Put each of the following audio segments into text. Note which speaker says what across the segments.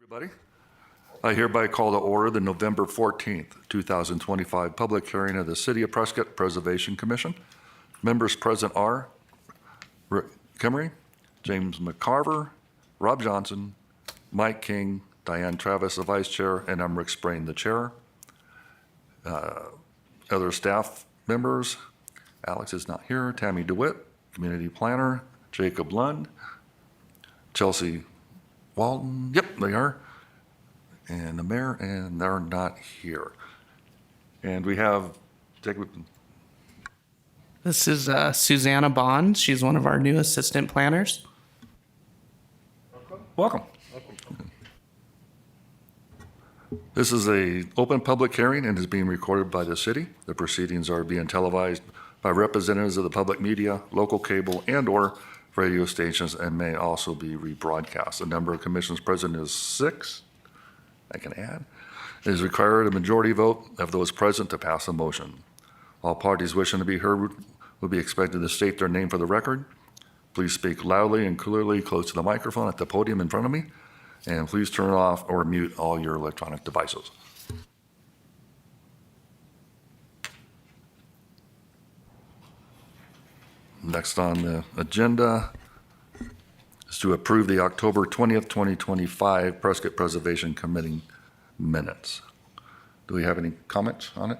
Speaker 1: Everybody, I hereby call to order the November 14th, 2025 public hearing of the City of Prescott Preservation Commission. Members present are Rick Kimmery, James McCarver, Rob Johnson, Mike King, Diane Travis, the Vice Chair, and I'm Rick Sprain, the Chair. Other staff members, Alex is not here, Tammy DeWitt, Community Planner, Jacob Lund, Chelsea Walton, yep, they are, and the mayor, and they're not here. And we have Jacob.
Speaker 2: This is Susanna Bond. She's one of our new assistant planners.
Speaker 1: Welcome. This is an open public hearing and is being recorded by the city. The proceedings are being televised by representatives of the public media, local cable, and/or radio stations, and may also be rebroadcast. The number of commissioners present is 6. I can add. It is required a majority vote of those present to pass a motion. All parties wishing to be heard will be expected to state their name for the record. Please speak loudly and clearly close to the microphone at the podium in front of me, and please turn off or mute all your electronic devices. Next on the agenda is to approve the October 20th, 2025 Prescott Preservation Committee minutes. Do we have any comments on it?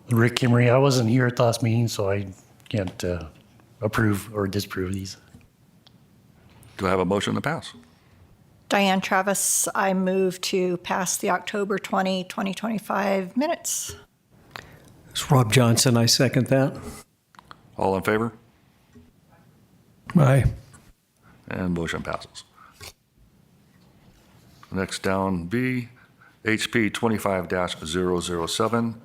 Speaker 3: Rick Kimmery, I wasn't here at the last meeting, so I can't approve or disapprove these.
Speaker 1: Do I have a motion to pass?
Speaker 4: Diane Travis, I move to pass the October 20, 2025 minutes.
Speaker 5: It's Rob Johnson. I second that.
Speaker 1: All in favor?
Speaker 5: Aye.
Speaker 1: And motion passes. Next down, B, HP 25-007,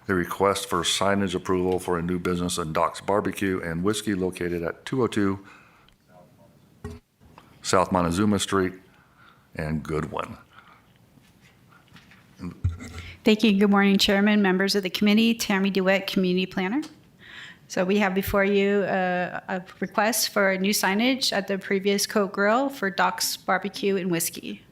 Speaker 1: a request for signage approval for a new business in Doc's Barbecue and Whiskey located at 202 South Montezuma Street and Goodwin.
Speaker 6: Thank you. Good morning, Chairman, members of the committee. Tammy DeWitt, Community Planner. So we have before you a request for a new signage at the previous Coke Grill for Doc's Barbecue and Whiskey.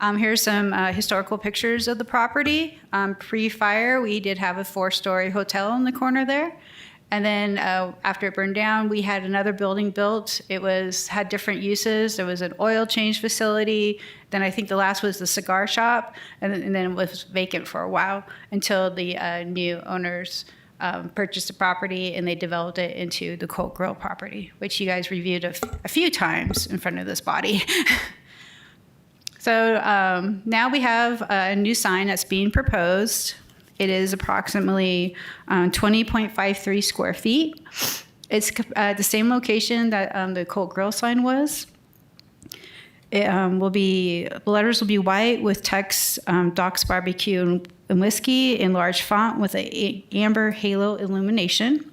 Speaker 6: Here's some historical pictures of the property. Pre-fire, we did have a 4-story hotel in the corner there. And then after it burned down, we had another building built. It had different uses. There was an oil change facility. Then I think the last was the cigar shop. And then it was vacant for a while until the new owners purchased the property and they developed it into the Coke Grill property, which you guys reviewed a few times in front of this body. So now we have a new sign that's being proposed. It is approximately 20.53 square feet. It's at the same location that the Coke Grill sign was. The letters will be white with text Doc's Barbecue and Whiskey in large font with an amber halo illumination.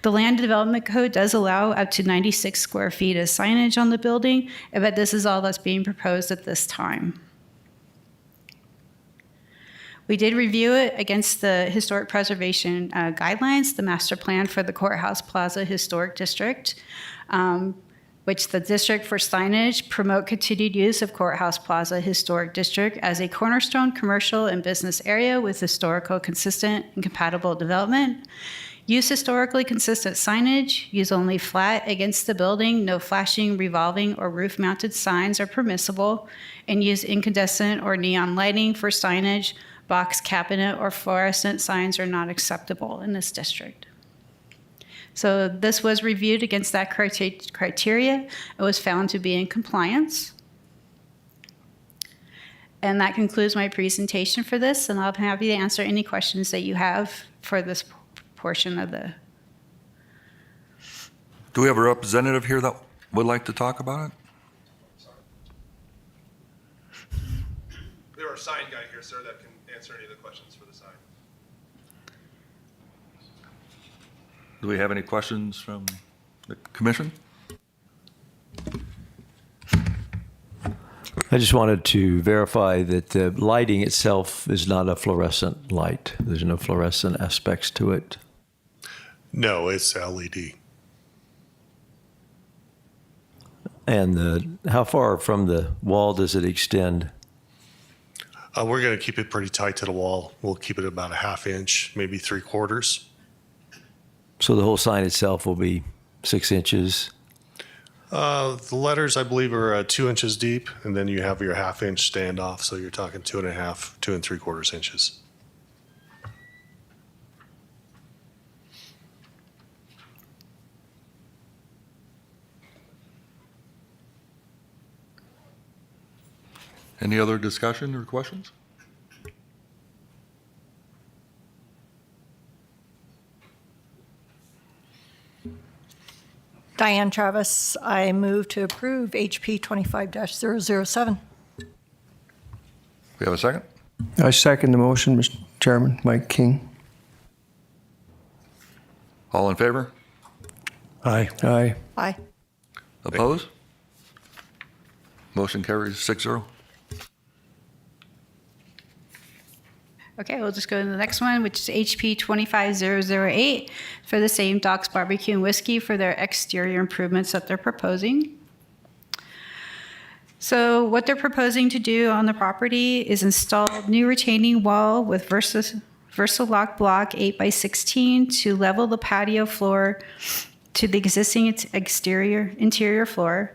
Speaker 6: The Land Development Code does allow up to 96 square feet of signage on the building, but this is all that's being proposed at this time. We did review it against the historic preservation guidelines, the master plan for the Courthouse Plaza Historic District, which the district for signage promote continued use of Courthouse Plaza Historic District as a cornerstone commercial and business area with historical consistent and compatible development. Use historically consistent signage, use only flat against the building, no flashing, revolving, or roof-mounted signs are permissible, and use incandescent or neon lighting for signage. Box cabinet or fluorescent signs are not acceptable in this district. So this was reviewed against that criteria. It was found to be in compliance. And that concludes my presentation for this, and I'll be happy to answer any questions that you have for this portion of the...
Speaker 1: Do we have a representative here that would like to talk about it?
Speaker 7: There are a sign guy here, sir, that can answer any of the questions for the sign.
Speaker 1: Do we have any questions from the commission?
Speaker 5: I just wanted to verify that the lighting itself is not a fluorescent light. There's no fluorescent aspects to it.
Speaker 7: No, it's LED.
Speaker 5: And how far from the wall does it extend?
Speaker 7: We're going to keep it pretty tight to the wall. We'll keep it about a half inch, maybe 3/4.
Speaker 5: So the whole sign itself will be 6 inches.
Speaker 7: The letters, I believe, are 2 inches deep, and then you have your half-inch standoff, so you're talking 2.5, 2 3/4 inches.
Speaker 1: Any other discussion or questions?
Speaker 4: Diane Travis, I move to approve HP 25-007.
Speaker 1: We have a second?
Speaker 8: I second the motion, Mr. Chairman. Mike King.
Speaker 1: All in favor?
Speaker 3: Aye.
Speaker 8: Aye.
Speaker 4: Aye.
Speaker 1: Opposed? Motion carries 6-0.
Speaker 6: Okay, we'll just go to the next one, which is HP 25008 for the same Doc's Barbecue and Whiskey for their exterior improvements that they're proposing. So what they're proposing to do on the property is install new retaining wall with Versalock block 8x16 to level the patio floor to the existing interior floor.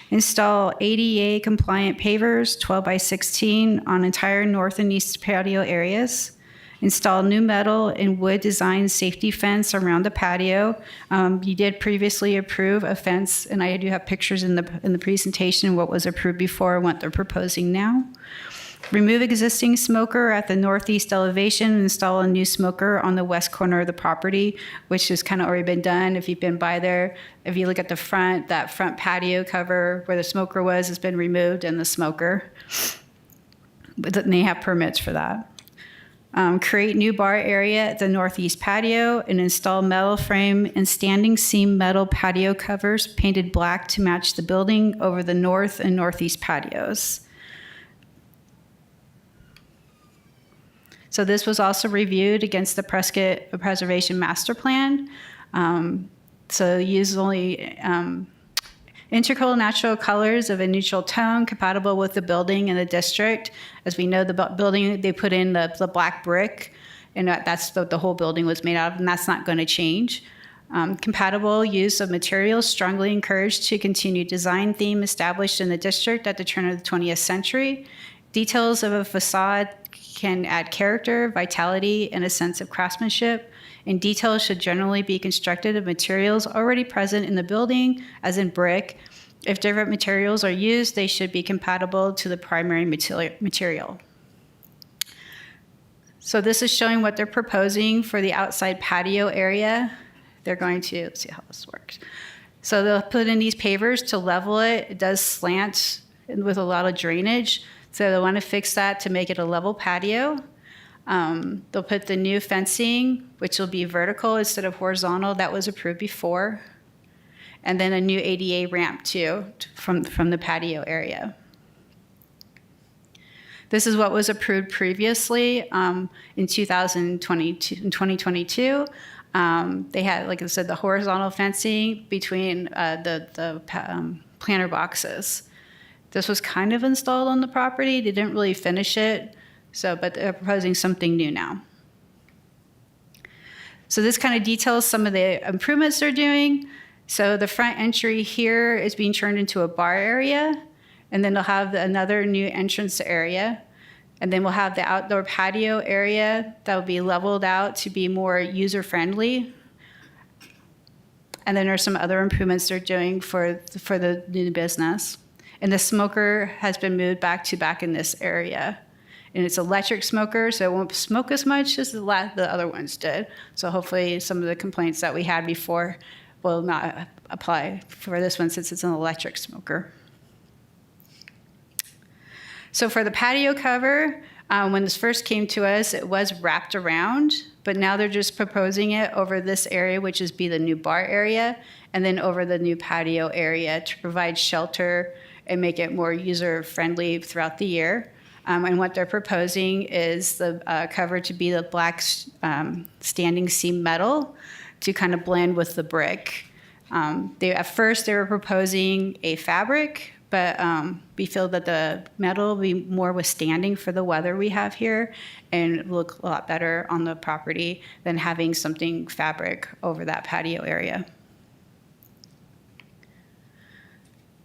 Speaker 6: Install ADA compliant pavers 12x16 on entire north and east patio areas. Install new metal and wood design safety fence around the patio. You did previously approve a fence, and I do have pictures in the presentation what was approved before and what they're proposing now. Remove existing smoker at the northeast elevation and install a new smoker on the west corner of the property, which has kind of already been done. If you've been by there, if you look at the front, that front patio cover where the smoker was has been removed and the smoker. But they have permits for that. Create new bar area at the northeast patio and install metal frame and standing seam metal patio covers painted black to match the building over the north and northeast patios. So this was also reviewed against the Prescott Preservation Master Plan. So use only integral natural colors of a neutral tone compatible with the building and the district. As we know, the building, they put in the black brick, and that's what the whole building was made out of, and that's not going to change. Compatible use of materials strongly encouraged to continue design theme established in the district at the turn of the 20th century. Details of a facade can add character, vitality, and a sense of craftsmanship. And details should generally be constructed of materials already present in the building, as in brick. If different materials are used, they should be compatible to the primary material. So this is showing what they're proposing for the outside patio area. They're going to, let's see how this works. So they'll put in these pavers to level it. It does slant with a lot of drainage. So they want to fix that to make it a level patio. They'll put the new fencing, which will be vertical instead of horizontal. That was approved before. And then a new ADA ramp too from the patio area. This is what was approved previously in 2022. They had, like I said, the horizontal fencing between the planter boxes. This was kind of installed on the property. They didn't really finish it, but they're proposing something new now. So this kind of details some of the improvements they're doing. So the front entry here is being turned into a bar area, and then they'll have another new entrance area. And then we'll have the outdoor patio area that will be leveled out to be more user-friendly. And then there's some other improvements they're doing for the new business. And the smoker has been moved back in this area. And it's electric smoker, so it won't smoke as much as the other ones did. So hopefully some of the complaints that we had before will not apply for this one since it's an electric smoker. So for the patio cover, when this first came to us, it was wrapped around, but now they're just proposing it over this area, which is be the new bar area, and then over the new patio area to provide shelter and make it more user-friendly throughout the year. And what they're proposing is the cover to be the black standing seam metal to kind of blend with the brick. At first they were proposing a fabric, but we feel that the metal will be more withstanding for the weather we have here and look a lot better on the property than having something fabric over that patio area.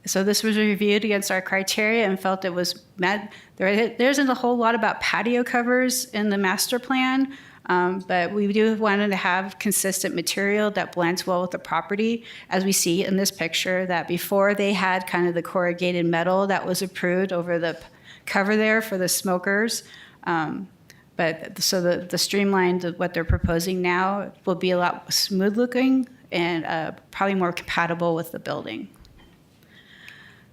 Speaker 6: So this was reviewed against our criteria and felt it was met. There isn't a whole lot about patio covers in the master plan, but we do wanted to have consistent material that blends well with the property. As we see in this picture, that before they had kind of the corrugated metal that was approved over the cover there for the smokers. But so the streamlined of what they're proposing now will be a lot smooth looking and probably more compatible with the building.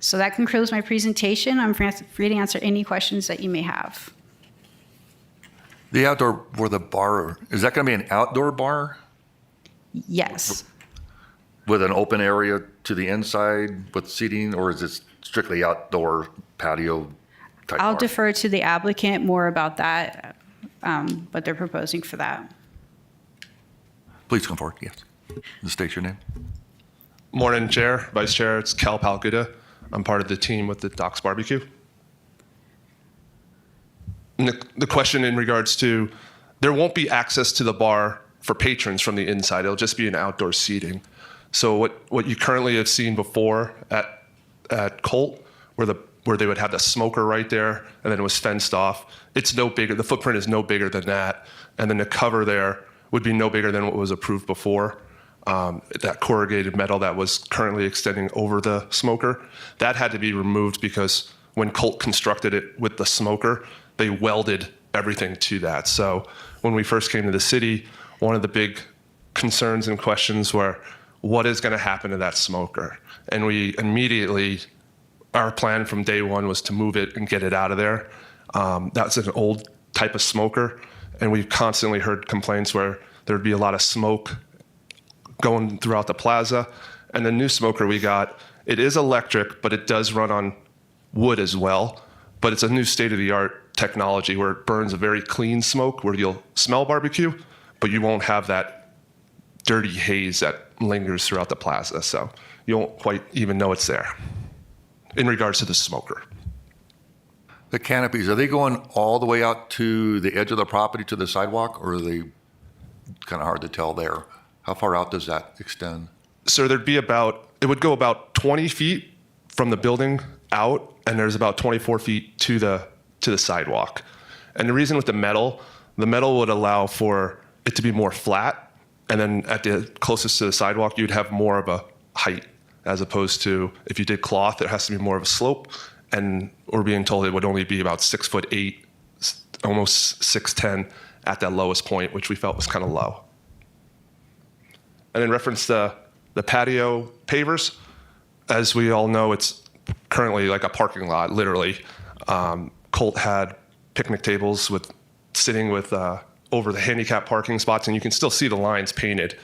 Speaker 6: So that concludes my presentation. I'm free to answer any questions that you may have.
Speaker 1: The outdoor, where the bar, is that going to be an outdoor bar
Speaker 6: Yes.
Speaker 1: with an open area to the inside with seating, or is it strictly outdoor patio type
Speaker 6: I'll
Speaker 1: bar?
Speaker 6: defer to the applicant more about that, what they're proposing for that.
Speaker 1: Please come forward, yes. And state your name.
Speaker 9: Morning, Chair, Vice Chair. It's Cal Palguda. I'm part of the team with the Docks Barbecue. And the question in regards to, there won't be access to the bar for patrons from the inside. It'll just be an outdoor seating. So what you currently have seen before at Colt, where they would have the smoker right there, and then it was fenced off, it's no bigger. The footprint is no bigger than that, and then the cover there would be no bigger than what was approved before. That corrugated metal that was currently extending over the smoker, that had to be removed because when Colt constructed it with the smoker, they welded everything to that. So when we first came to the city, one of the big concerns and questions were, what is going to happen to that smoker? And we immediately, our plan from day one was to move it and get it out of there. That's an old type of smoker, and we've constantly heard complaints where there'd be a lot of smoke going throughout the plaza. And the new smoker we got, it is electric, but it does run on wood as well. But it's a new state-of-the-art technology where it burns a very clean smoke where you'll smell barbecue, but you won't have that dirty haze that lingers throughout the plaza. So you won't quite even know it's there in regards to the smoker.
Speaker 1: The canopies, are they going all the way out to the edge of the property to the sidewalk, or are they kind of hard to tell there? How far out does that extend?
Speaker 9: So it would go about 20 feet from the building out, and there's about 24 feet to the sidewalk. And the reason with the metal would allow for it to be more flat, and then at the closest to the sidewalk, you'd have more of a height, as opposed to if you did cloth, it has to be more of a slope, and we're being told it would only be about 6'8", almost 6'10" at that lowest point, which we felt was kind of low. And in reference to the patio pavers, as we all know, it's currently like a parking lot, literally. Colt had picnic tables sitting over the handicap parking spots, and you can still see the lines painted.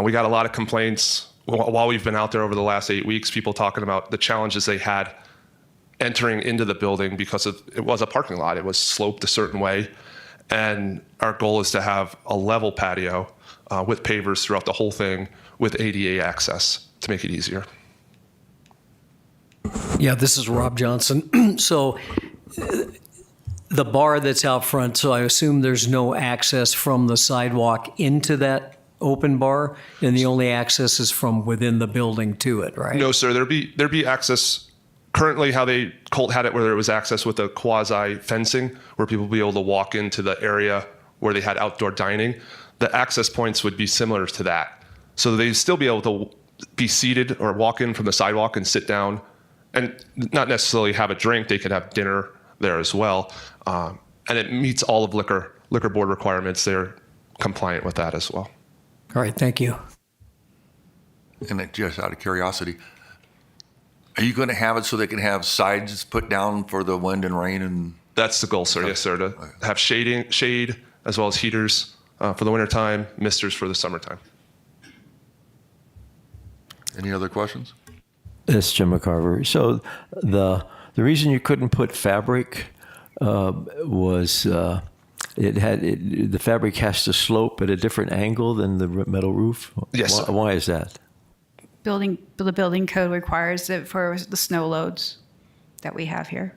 Speaker 9: We got a lot of complaints while we've been out there over the last 8 weeks, people talking about the challenges they had entering into the building because it was a parking lot. It was sloped a certain way. And our goal is to have a level patio with pavers throughout the whole thing with ADA access to make it easier.
Speaker 10: Yeah, this is Rob Johnson. So the bar that's out front, so I assume there's no access from the sidewalk into that open bar, and the only access is from within the building to it, right?
Speaker 9: No, sir. There'd be access. Currently, how Colt had it, where there was access with a quasi fencing, where people would be able to walk into the area where they had outdoor dining. The access points would be similar to that, so they'd still be able to be seated or walk in from the sidewalk and sit down, and not necessarily have a drink. They could have dinner there as well, and it meets all of liquor board requirements. They're compliant with that as well.
Speaker 10: All right, thank you.
Speaker 1: And just out of curiosity, are you going to have it so they can have sides put down for the wind and rain? And
Speaker 9: that's the goal, sir. Yes, sir. To have shade as well as heaters for the wintertime, misters for the summertime.
Speaker 1: Any other questions?
Speaker 5: It's Jim McCarver. So the reason you couldn't put fabric was the fabric has to slope at a different angle than the metal roof?
Speaker 9: Yes, sir.
Speaker 5: Why is that?
Speaker 6: The building code requires it for the snow loads that we have here.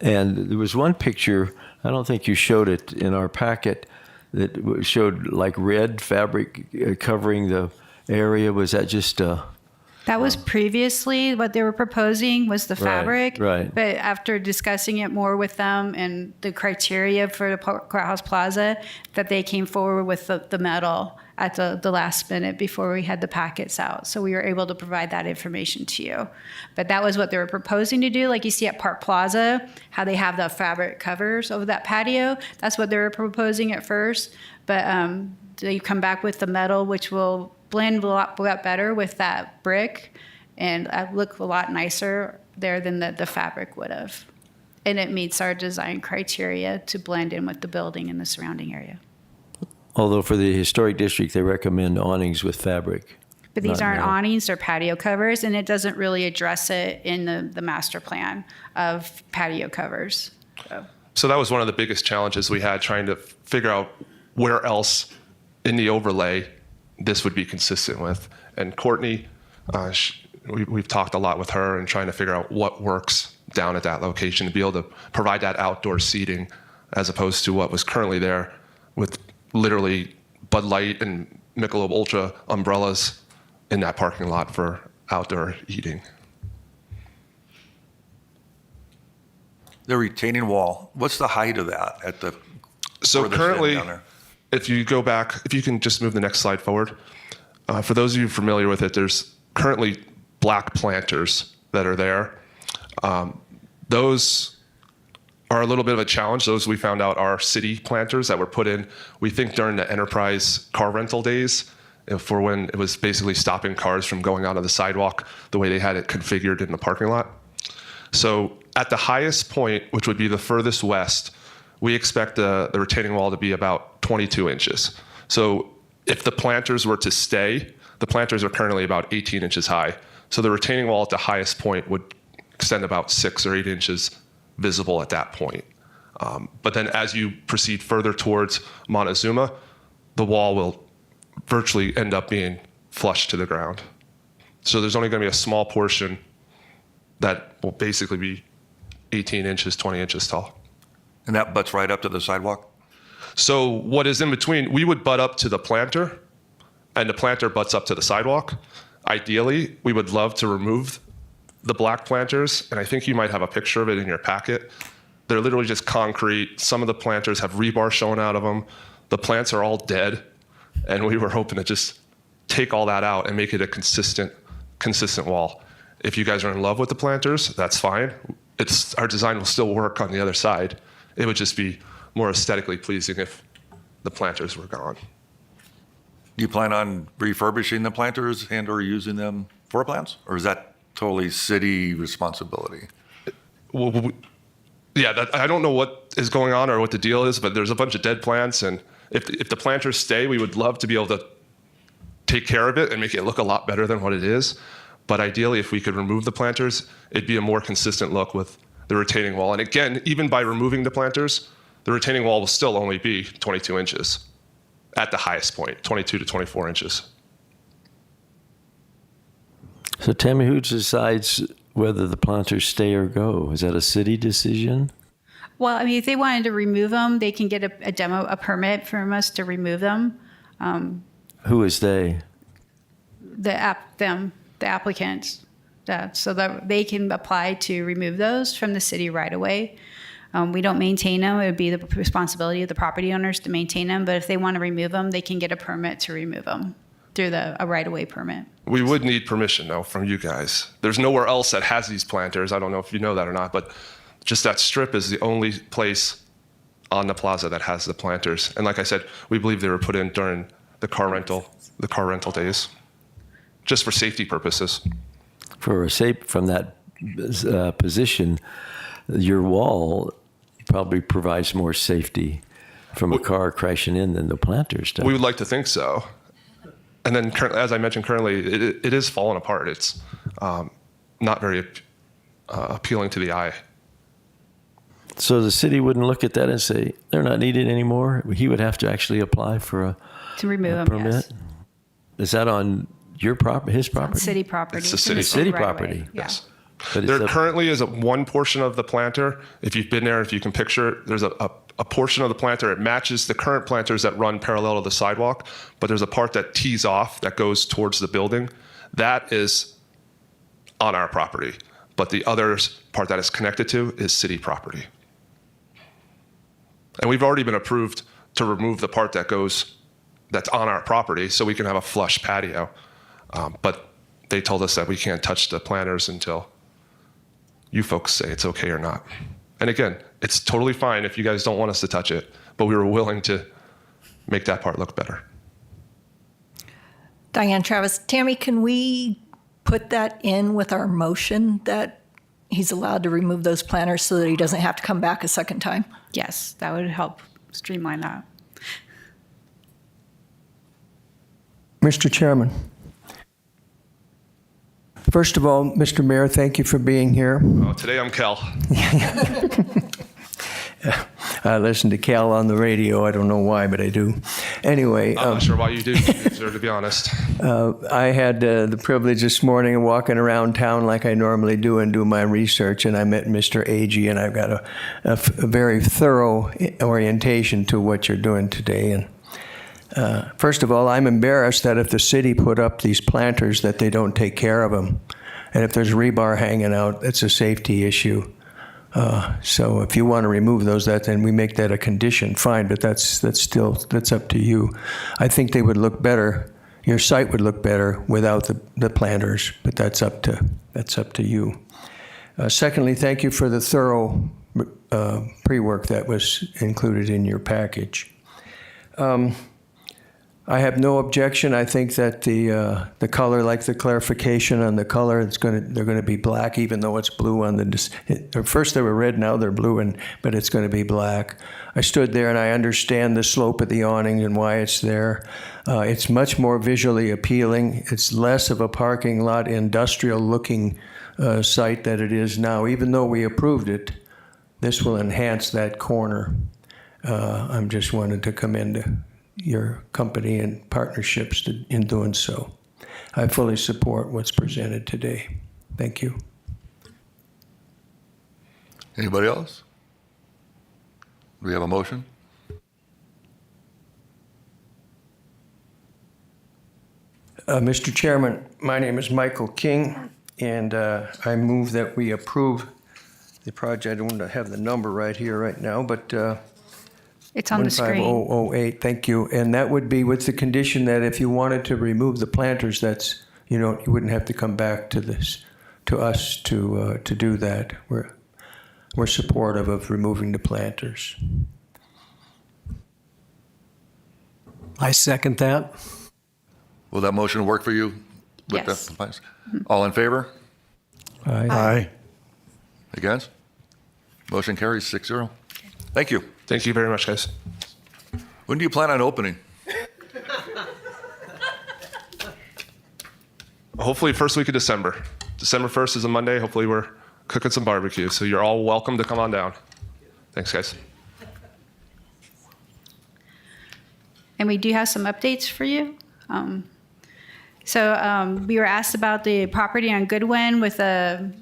Speaker 5: And there was one picture, I don't think you showed it in our packet, that showed like red fabric covering the area. Was that just
Speaker 6: That was previously what they were proposing was the fabric.
Speaker 5: right.
Speaker 6: But after discussing it more with them and the criteria for the Courthouse Plaza, that they came forward with the metal at the last minute before we had the packets out. So we were able to provide that information to you. But that was what they were proposing to do. Like you see at Park Plaza, how they have the fabric covers over that patio. That's what they were proposing at first. But they come back with the metal, which will blend a lot better with that brick and look a lot nicer there than the fabric would have. And it meets our design criteria to blend in with the building and the surrounding area.
Speaker 5: although for the historic district, they recommend awnings with fabric.
Speaker 6: But these
Speaker 5: not
Speaker 6: aren't
Speaker 5: metal.
Speaker 6: awnings, they're patio covers, and it doesn't really address it in the master plan of patio covers.
Speaker 9: So that was one of the biggest challenges we had, trying to figure out where else in the overlay this would be consistent with. And Courtney, we've talked a lot with her and trying to figure out what works down at that location to be able to provide that outdoor seating as opposed to what was currently there with literally Bud Light and Michelob Ultra umbrellas in that parking lot for outdoor eating.
Speaker 1: The retaining wall, what's the height of that at the?
Speaker 9: So
Speaker 1: furthest end
Speaker 9: currently,
Speaker 1: down there?
Speaker 9: if you go back, if you can just move the next slide forward. For those of you familiar with it, there's currently black planters that are there. Those are a little bit of a challenge. Those we found out are city planters that were put in, we think, during the enterprise car rental days, for when it was basically stopping cars from going out on the sidewalk the way they had it configured in the parking lot. So at the highest point, which would be the furthest west, we expect the retaining wall to be about 22 inches. So if the planters were to stay, the planters are currently about 18 inches high. So the retaining wall at the highest point would extend about 6 or 8 inches visible at that point. But then as you proceed further towards Montezuma, the wall will virtually end up being flush to the ground. So there's only going to be a small portion that will basically be 18 inches, 20 inches tall.
Speaker 1: And that butts right up to the sidewalk?
Speaker 9: So what is in between, we would butt up to the planter, and the planter butts up to the sidewalk. Ideally, we would love to remove the black planters, and I think you might have a picture of it in your packet. They're literally just concrete. Some of the planters have rebar showing out of them. The plants are all dead, and we were hoping to just take all that out and make it a consistent wall. If you guys are in love with the planters, that's fine. Our design will still work on the other side. It would just be more aesthetically pleasing if the planters were gone.
Speaker 1: Do you plan on refurbishing the planters and or using them for plants? Or is that totally city responsibility?
Speaker 9: Well, yeah, I don't know what is going on or what the deal is, but there's a bunch of dead plants, and if the planters stay, we would love to be able to take care of it and make it look a lot better than what it is. But ideally, if we could remove the planters, it'd be a more consistent look with the retaining wall. And again, even by removing the planters, the retaining wall will still only be 22 inches at the highest point, 22 to 24 inches.
Speaker 5: So Tammy, who decides whether the planters stay or go? Is that a city decision?
Speaker 6: Well, I mean, if they wanted to remove them, they can get a permit from us to remove them.
Speaker 5: Who is they?
Speaker 6: The applicants, so that they can apply to remove those from the city right away. We don't maintain them. It would be the responsibility of the property owners to maintain them. But if they want to remove them, they can get a permit to remove them through a right-of-way permit.
Speaker 9: We would need permission, though, from you guys. There's nowhere else that has these planters. I don't know if you know that or not, but just that strip is the only place on the plaza that has the planters. And like I said, we believe they were put in during the car rental days, just for safety purposes.
Speaker 5: From that position, your wall probably provides more safety from a car crashing in than the planters do.
Speaker 9: We would like to think so. And then, as I mentioned, currently, it is falling apart. It's not very appealing to the eye.
Speaker 5: So the city wouldn't look at that and say, they're not needed anymore? He would have to actually apply for a
Speaker 6: To remove them,
Speaker 5: permit?
Speaker 6: yes.
Speaker 5: Is that on your property, his
Speaker 6: On
Speaker 5: property?
Speaker 6: city property.
Speaker 9: It's the
Speaker 6: in
Speaker 9: city
Speaker 5: City
Speaker 6: right-of-way.
Speaker 5: property.
Speaker 6: Yeah.
Speaker 9: Yes.
Speaker 5: But it's
Speaker 9: There
Speaker 5: up-
Speaker 9: currently is one portion of the planter. If you've been there, if you can picture it, there's a portion of the planter. It matches the current planters that run parallel to the sidewalk, but there's a part that tees off that goes towards the building. That is on our property, but the other part that is connected to is city property. And we've already been approved to remove the part that's on our property so we can have a flush patio. But they told us that we can't touch the planters until you folks say it's okay or not. And again, it's totally fine if you guys don't want us to touch it, but we were willing to make that part look better.
Speaker 4: Diane, Travis, Tammy, can we put that in with our motion that he's allowed to remove those planters so that he doesn't have to come back a second time?
Speaker 6: Yes, that would help streamline that.
Speaker 8: Mr. Chairman. First of all, Mr. Mayor, thank you for being here.
Speaker 9: Oh, today I'm Kel.
Speaker 8: I listen to Cal on the radio. I don't know why, but I do. Anyway,
Speaker 9: I'm not sure why you do, sir, to be honest.
Speaker 8: I had the privilege this morning of walking around town like I normally do and do my research, and I met Mr. Agee, and I've got a very thorough orientation to what you're doing today. And first of all, I'm embarrassed that if the city put up these planters that they don't take care of them. And if there's rebar hanging out, it's a safety issue. So if you want to remove those, then we make that a condition, fine, but that's up to you. I think they would look better, your site would look better without the planters, but that's up to you. Secondly, thank you for the thorough pre-work that was included in your package. I have no objection. I think that the color, like the clarification on the color, they're going to be black, even though it's blue on the. First they were red, now they're blue, but it's going to be black. I stood there and I understand the slope of the awning and why it's there. It's much more visually appealing. It's less of a parking lot, industrial-looking site that it is now. Even though we approved it, this will enhance that corner. I'm just wanted to commend your company and partnerships in doing so. I fully support what's presented today. Thank you.
Speaker 1: Anybody else? Do we have a motion?
Speaker 8: Mr. Chairman, my name is Michael King, and I move that we approve the project. I don't have the number right here right now, but
Speaker 6: It's on the screen.
Speaker 8: 15008, thank you. And that would be with the condition that if you wanted to remove the planters, you wouldn't have to come back to us to do that. We're supportive of removing the planters.
Speaker 10: I second that.
Speaker 1: Will that motion work for you? With
Speaker 6: Yes.
Speaker 1: the plans? All in favor?
Speaker 3: Aye.
Speaker 1: Against? Motion carries 6-0. Thank you.
Speaker 9: Thank you very much, guys.
Speaker 1: When do you plan on opening?
Speaker 9: Hopefully first week of December. December 1st is a Monday. Hopefully we're cooking some barbecue. So you're all welcome to come on down. Thanks, guys.
Speaker 6: And we do have some updates for you. We were asked about the property on Goodwin with the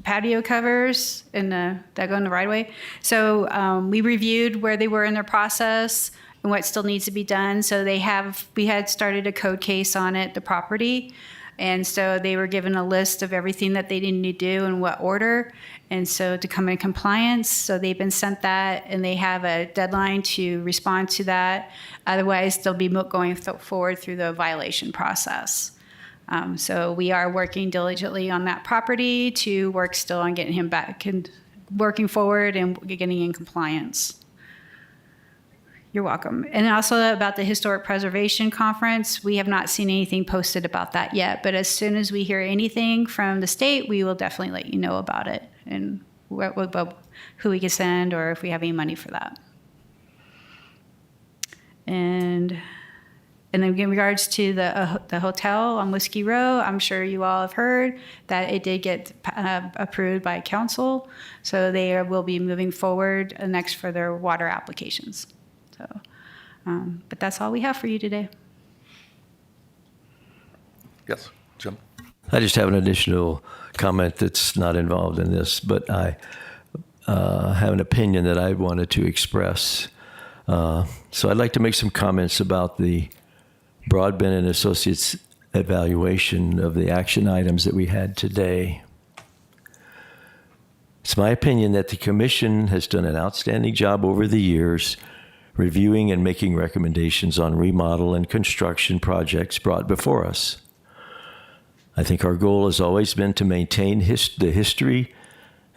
Speaker 6: patio covers that go in the right of way. So we reviewed where they were in their process and what still needs to be done. So we had started a code case on it, the property. And so they were given a list of everything that they needed to do in what order. And so to come in compliance, so they've been sent that and they have a deadline to respond to that. Otherwise, they'll be going forward through the violation process. So we are working diligently on that property to work still on getting him back and working forward and getting in compliance. You're welcome. And also about the Historic Preservation Conference, we have not seen anything posted about that yet, but as soon as we hear anything from the state, we will definitely let you know about it and who we can send or if we have any money for that. And And in regards to the hotel on Whiskey Row, I'm sure you all have heard that it did get approved by council. So they will be moving forward next for their water applications. So, but that's all we have for you today.
Speaker 1: Yes, Jim?
Speaker 5: I just have an additional comment that's not involved in this, but I have an opinion that I wanted to express. So I'd like to make some comments about the Broadbent and Associates evaluation of the action items that we had today. It's my opinion that the commission has done an outstanding job over the years reviewing and making recommendations on remodel and construction projects brought before us. I think our goal has always been to maintain the history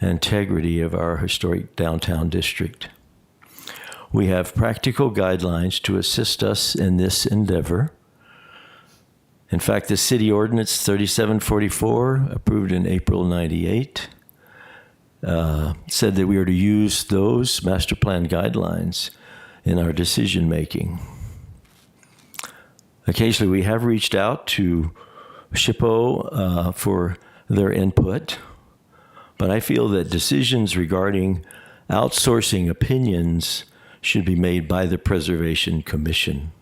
Speaker 5: and integrity of our historic downtown district. We have practical guidelines to assist us in this endeavor. In fact, the City Ordinance 3744, approved in April '98, said that we are to use those master plan guidelines in our decision making. Occasionally, we have reached out to SHPO for their input, but I feel that decisions regarding outsourcing opinions should be made by the Preservation Commission.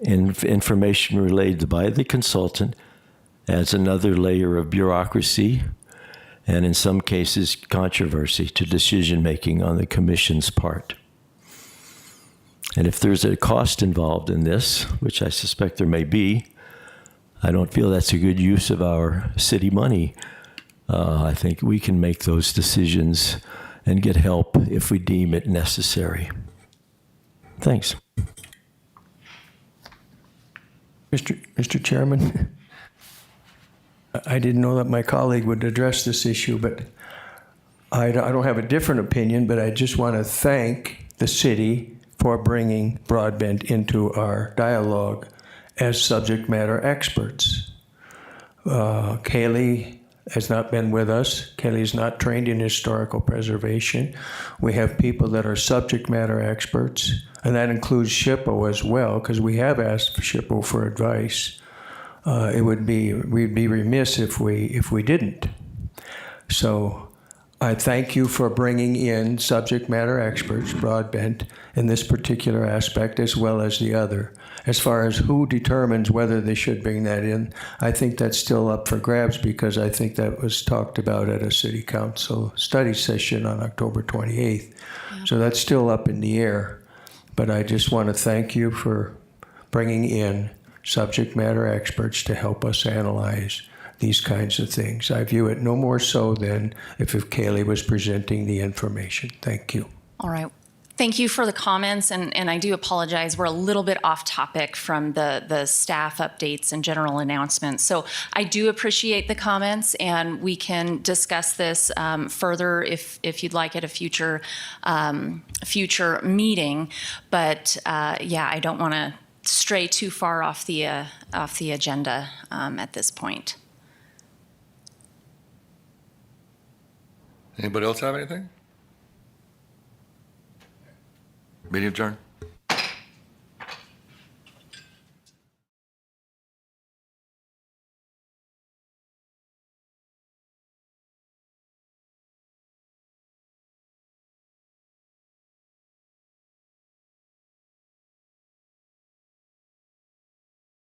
Speaker 5: Information relayed by the consultant adds another layer of bureaucracy and in some cases controversy to decision making on the commission's part. And if there's a cost involved in this, which I suspect there may be, I don't feel that's a good use of our city money. I think we can make those decisions and get help if we deem it necessary. Thanks.
Speaker 8: Mr. Chairman, I didn't know that my colleague would address this issue, but I don't have a different opinion, but I just want to thank the city for bringing Broadbent into our dialogue as subject matter experts. Kaylee has not been with us. Kaylee is not trained in historical preservation. We have people that are subject matter experts, and that includes SHPO as well, because we have asked SHPO for advice. We'd be remiss if we didn't. So I thank you for bringing in subject matter experts, Broadbent, in this particular aspect as well as the other. As far as who determines whether they should bring that in, I think that's still up for grabs because I think that was talked about at a city council study session on October 28th. Yeah. So that's still up in the air. But I just want to thank you for bringing in subject matter experts to help us analyze these kinds of things. I view it no more so than if Kaylee was presenting the information. Thank you.
Speaker 11: All right. Thank you for the comments, and I do apologize. We're a little bit off topic from the staff updates and general announcements. So I do appreciate the comments, and we can discuss this further if you'd like at a future meeting. But yeah, I don't want to stray too far off the agenda at this point.
Speaker 1: Anybody else have anything? Meeting adjourned.